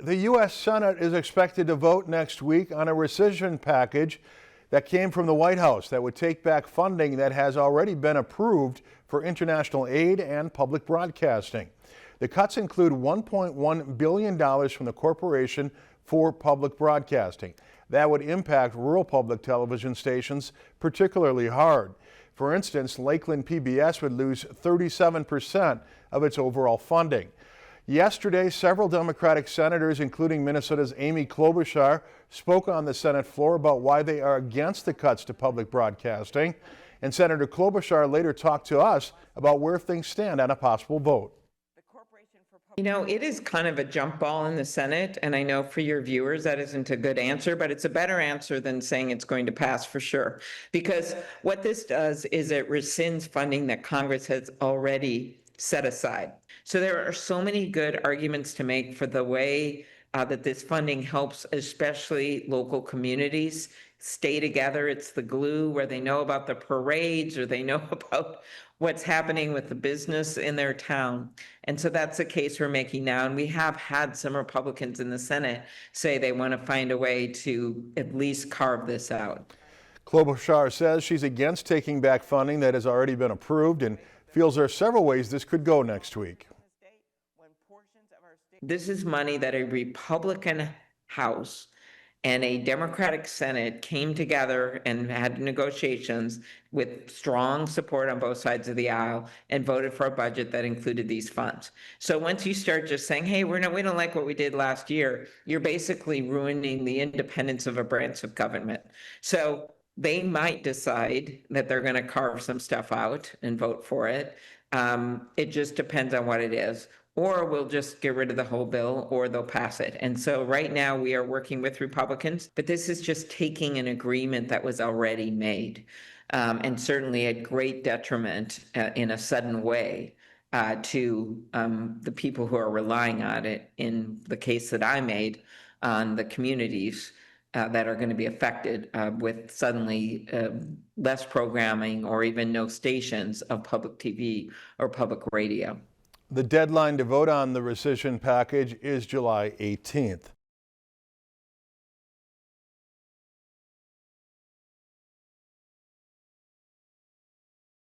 The U.S. Senate is expected to vote next week on a rescission package that came from the White House that would take back funding that has already been approved for international aid and public broadcasting. The cuts include $1.1 billion from the Corporation for Public Broadcasting. That would impact rural public television stations particularly hard. For instance, Lakeland PBS would lose 37% of its overall funding. Yesterday, several Democratic senators, including Minnesota's Amy Klobuchar, spoke on the Senate floor about why they are against the cuts to public broadcasting. And Senator Klobuchar later talked to us about where things stand on a possible vote. You know, it is kind of a jump ball in the Senate, and I know for your viewers that isn't a good answer, but it's a better answer than saying it's going to pass for sure. Because what this does is it rescinds funding that Congress has already set aside. So there are so many good arguments to make for the way that this funding helps, especially local communities, stay together. It's the glue where they know about the parades or they know about what's happening with the business in their town. And so that's the case we're making now. And we have had some Republicans in the Senate say they want to find a way to at least carve this out. Klobuchar says she's against taking back funding that has already been approved and feels there are several ways this could go next week. This is money that a Republican House and a Democratic Senate came together and had negotiations with strong support on both sides of the aisle and voted for a budget that included these funds. So once you start just saying, hey, we don't like what we did last year, you're basically ruining the independence of a branch of government. So they might decide that they're going to carve some stuff out and vote for it. It just depends on what it is. Or we'll just get rid of the whole bill, or they'll pass it. And so right now we are working with Republicans, but this is just taking an agreement that was already made, and certainly at great detriment in a sudden way to the people who are relying on it, in the case that I made on the communities that are going to be affected with suddenly less programming or even no stations of public TV or public radio. The deadline to vote on the rescission package is July 18th.